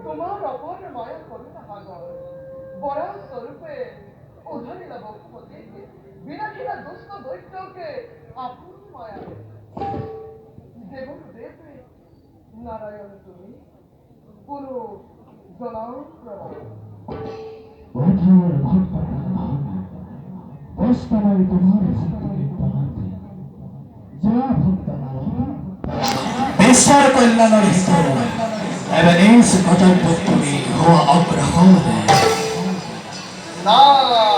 তোমার অপর মায়া করুণা সাগর বড় স্বরূপে উদ্ধরিল ভক্তি বিনাশিলা দুষ্ট দৈত্যকে আপন মায়া দেবন দেবে নারায়ণ তুমি পুরো জলাপ্রভা ওঠার ভক্ত কষ্টময় তোমার ভক্তি প্রান্তে যা ভক্ত নারায়ণ বিশ্বের কল্যাণের হিত এবে নিজ কর্তব্য তুমি হওয়া অগ্রহণ নারায়ণ